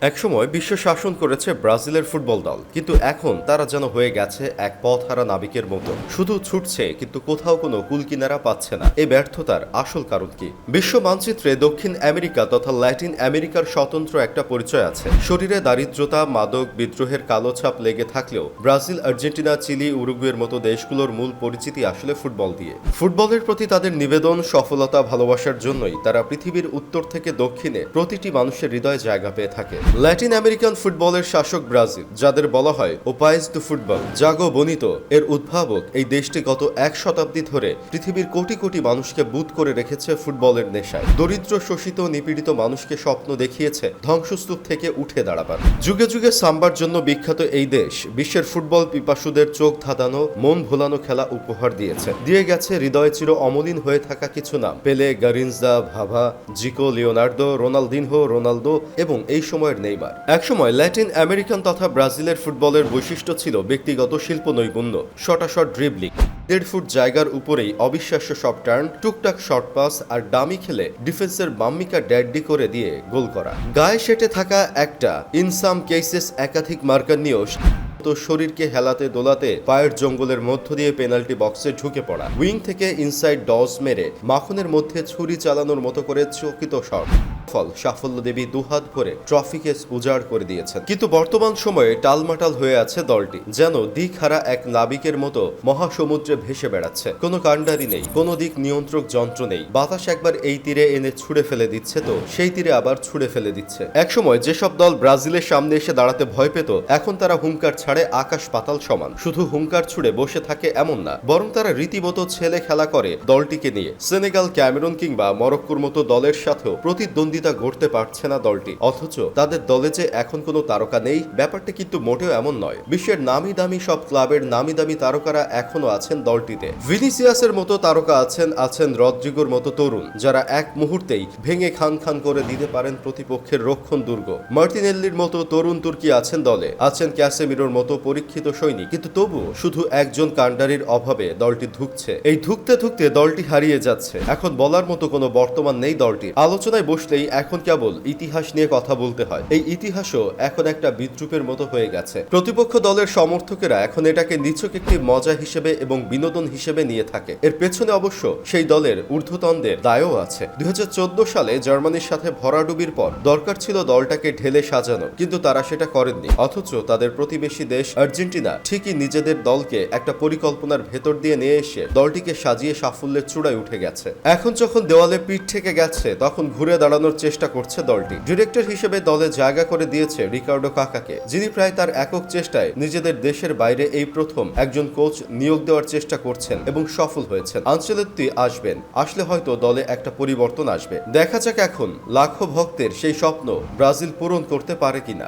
একসময় বিশ্ব শাসন করেছে ব্রাজিলের ফুটবল দল, কিন্তু এখন তারা যেন হয়ে গেছে এক পথহারা নাবিকের মতো। শুধু ছুটছে কিন্তু কোথাও কোনো কুলকিনারা পাচ্ছে না। এই ব্যর্থতার আসল কারণ কি? বিশ্ব মানচিত্রে দক্ষিণ আমেরিকা তথা ল্যাটিন আমেরিকার স্বতন্ত্র একটা পরিচয় আছে। শরীরে দারিদ্রতা, মাদক, বিদ্রোহের কালো ছাপ লেগে থাকলেও ব্রাজিল, আর্জেন্টিনা, চিলি, উরুগুয়ের মতো দেশগুলোর মূল পরিচিতি আসলে ফুটবল দিয়ে। ফুটবলের প্রতি তাদের নিবেদন, সফলতা, ভালোবাসার জন্যই তারা পৃথিবীর উত্তর থেকে দক্ষিণে প্রতিটি মানুষের হৃদয়ে জায়গা পেয়ে থাকে। ল্যাটিন আমেরিকান ফুটবলের শাসক ব্রাজিল, যাদের বলা হয় ওপাইস দু ফুটবল, জাগো বনিতো এর উদ্ভাবক, এই দেশটি গত এক শতাব্দী ধরে পৃথিবীর কোটি কোটি মানুষকে বুঁদ করে রেখেছে ফুটবলের নেশায়। দরিদ্র, শোষিত, নিপীড়িত মানুষকে স্বপ্ন দেখিয়েছে ধ্বংসস্তূপ থেকে উঠে দাঁড়াবার। যুগে যুগে সাম্বার জন্য বিখ্যাত এই দেশ বিশ্বের ফুটবল পিপাসুদের চোখ ধাঁধানো, মন ভোলানো খেলা উপহার দিয়ে গেছে হৃদয়ে চির অমলিন হয়ে থাকা কিছু নাম: পেলে, গারিনজা, ভাভা, জিকো, লিওনার্দো, রোনালদিনহো, রোনালদো এবং এই সময়ের নেইমার। একসময় ল্যাটিন আমেরিকান তথা ব্রাজিলের ফুটবলের বৈশিষ্ট্য ছিল ব্যক্তিগত শিল্প নৈপুণ্য, শটাশট ড্রিবলিং, 1.5 ফুট জায়গার উপরেই অবিশ্বাস্য সব টার্ন, টুকটাক শর্ট পাস আর ডামি খেলে ডিফেন্সের বাম্মিকা ড্যাডডি করে দিয়ে গোল করা। গায়ে সেটে থাকা একটা, ইন সাম কেসেস একাধিক মার্কার নিয়েও তো শরীরকে হেলাতে দোলাতে পায়ের জঙ্গলের মধ্য দিয়ে পেনাল্টি বক্সে ঢুকে পড়া, উইং থেকে ইনসাইড ডস মেরে মাখনের মধ্যে ছুরি চালানোর মতো করে চকিত শট। ফল সাফল্য দেবী দুহাত ভরে ট্রফিকে উজাড় করে দিয়েছেন। কিন্তু বর্তমান সময়ে টালমাটাল হয়ে আছে দলটি, যেন দিকহারা এক নাবিকের মতো মহাসমুদ্রে ভেসে বেড়াচ্ছে। কোনো কাণ্ডারি নেই, কোনো দিক নিয়ন্ত্রক যন্ত্র নেই। বাতাস একবার এই তীরে এনে ছুড়ে ফেলে দিচ্ছে তো সেই তীরে আবার ছুড়ে ফেলে দিচ্ছে। একসময় যেসব দল ব্রাজিলের সামনে এসে দাঁড়াতে ভয় পেত, এখন তারা হুঙ্কার ছাড়ে আকাশ পাতাল সমান। শুধু হুঙ্কার ছুড়ে বসে থাকে এমন না, বরং তারা রীতিমতো ছেলে খেলা করে দলটিকে নিয়ে। সেনেগাল, ক্যামেরুন কিংবা মরক্কোর মতো দলের সাথেও প্রতিদ্বন্দ্বিতা গড়তে পারছে না দলটি। অথচ তাদের দলে যে এখন কোনো তারকা নেই, ব্যাপারটা কিন্তু মোটেও এমন নয়। বিশ্বের নামি দামি সব ক্লাবের নামি দামি তারকারা এখনো আছেন দলটিতে। ভিনিসিয়াসের মতো তারকা আছেন রদ্রিগোর মতো তরুণ, যারা এক মুহূর্তেই ভেঙে খান খান করে দিতে পারেন প্রতিপক্ষের রক্ষণ দুর্গ। মার্টিনেল্লির মতো তরুণ তুর্কি আছেন দলে, আছেন ক্যাসেমিরোর মতো পরীক্ষিত সৈনিক। কিন্তু তবুও শুধু একজন কাণ্ডারির অভাবে দলটি ধুঁকছে। এই ধুঁকতে ধুঁকতে দলটি হারিয়ে যাচ্ছে। এখন বলার মতো কোনো বর্তমান নেই দলটির। আলোচনায় বসলেই এখন কেবল ইতিহাস নিয়ে কথা বলতে হয়। এই ইতিহাসও এখন একটা বিদ্রুপের মতো হয়ে গেছে। প্রতিপক্ষ দলের সমর্থকেরা এখন এটাকে নিছক একটি মজা হিসেবে এবং বিনোদন হিসেবে নিয়ে থাকে। এর পেছনে অবশ্য সেই দলের ঊর্ধ্বতনদের দায়ও আছে। 2014 সালে জার্মানির সাথে ভরাডুবির পর দরকার ছিল দলটাকে ঢেলে সাজানো, কিন্তু তারা সেটা করেননি। অথচ তাদের প্রতিবেশী দেশ আর্জেন্টিনা ঠিকই নিজেদের দলকে একটা পরিকল্পনার ভেতর দিয়ে নিয়ে এসে দলটিকে সাজিয়ে সাফল্যের চূড়ায় উঠে গেছে। এখন যখন দেওয়ালে পিঠ থেকে গেছে, তখন ঘুরে দাঁড়ানোর চেষ্টা করছে দলটি। ডিরেক্টর হিসেবে দলে জায়গা করে দিয়েছে রিকার্ডো কাকাকে, যিনি প্রায় তার একক চেষ্টায় নিজেদের দেশের বাইরে এই প্রথম একজন কোচ নিয়োগ দেওয়ার চেষ্টা করছেন এবং সফল হয়েছেন। আনচেলত্তি আসবেন, আসলে হয়তো দলে একটা পরিবর্তন আসবে। দেখা যাক এখন লাখো ভক্তের সেই স্বপ্ন ব্রাজিল পূরণ করতে পারে কিনা।